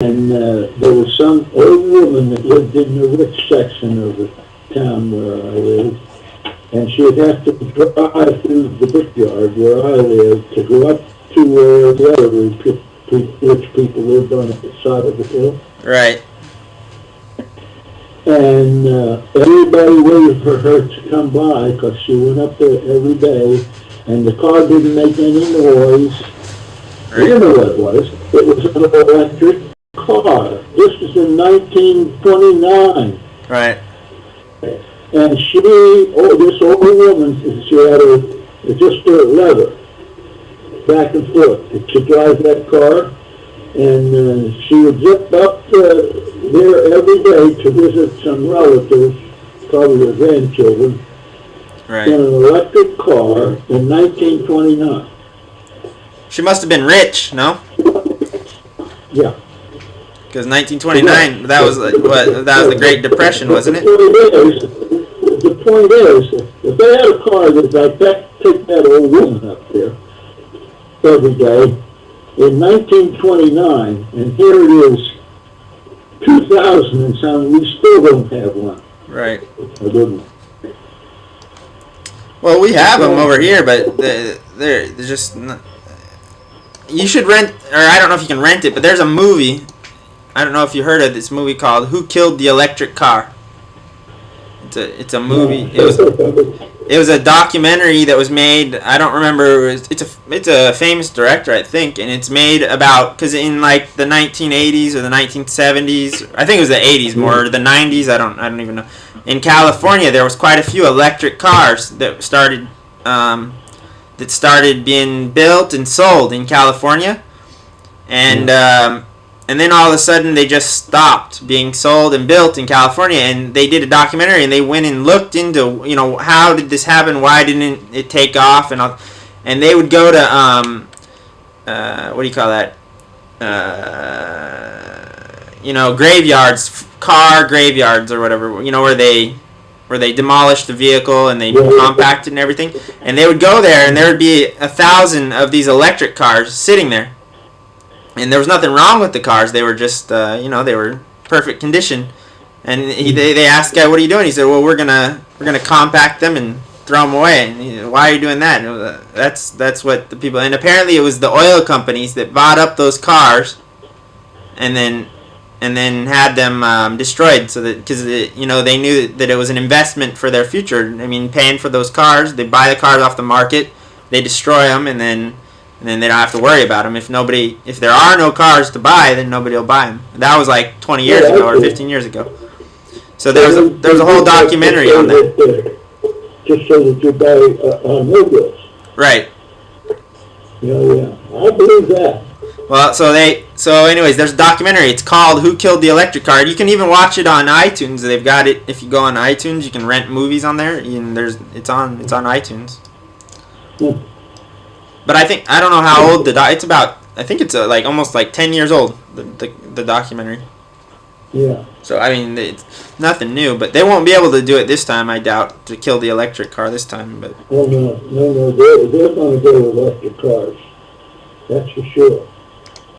And there was some old woman that lived in the rich section of the town where I lived, and she would have to drive through the brickyard where I lived to go up to where the other rich people lived on the side of the hill. Right. And everybody waited for her to come by because she went up there every day, and the car didn't make any noise. Right. You know what it was? It was an electric car. This was in 1929. Right. And this old woman, she had just a lever back and forth to drive that car, and she would zip up there every day to visit some relatives, probably her grandchildren, Right. in an electric car in 1929. She must have been rich, no? Yeah. Because 1929, that was what? That was the Great Depression, wasn't it? The point is, if they had a car that like that, take that old woman up there every day in 1929, and here it is, 2000 and something, we still don't have one. Right. I wouldn't. Well, we have them over here, but they're just not. You should rent, or I don't know if you can rent it, but there's a movie. I don't know if you heard of this movie called "Who Killed the Electric Car." It's a movie. It was a documentary that was made. I don't remember. It's a famous director, I think, and it's made about, because in like the 1980s or the 1970s, I think it was the 80s more, or the 90s. I don't even know. In California, there was quite a few electric cars that started being built and sold in California, and then all of a sudden they just stopped being sold and built in California, and they did a documentary and they went and looked into, how did this happen, why didn't it take off, and they would go to what do you call that, graveyards, car graveyards or whatever, where they demolished the vehicle and they compacted and everything, and they would go there and there would be 1,000 of these electric cars sitting there, and there was nothing wrong with the cars. They were just they were perfect condition, and they asked the guy, "What are you doing?" He said, "Well, we're gonna compact them and throw them away." And he said, "Why are you doing that?" That's what the people, and apparently it was the oil companies that bought up those cars and then had them destroyed, so that, because they knew that it was an investment for their future. I mean, paying for those cars, they buy the cars off the market, they destroy them, and then they don't have to worry about them. If there are no cars to buy, then nobody will buy them. That was like 20 years ago or 15 years ago. So there was a whole documentary on that. Just so that you buy mobiles. Right. Yeah, I believe that. Well, so anyways, there's a documentary. It's called "Who Killed the Electric Car." You can even watch it on iTunes. They've got it. If you go on iTunes, you can rent movies on there. And it's on iTunes. Yeah. But I don't know how old it's about. I think it's like almost like 10 years old. The documentary. Yeah. So I mean, it's nothing new. But they won't be able to do it this time, I doubt, to kill the electric car this time. But No. They're going to go with electric cars. That's for sure.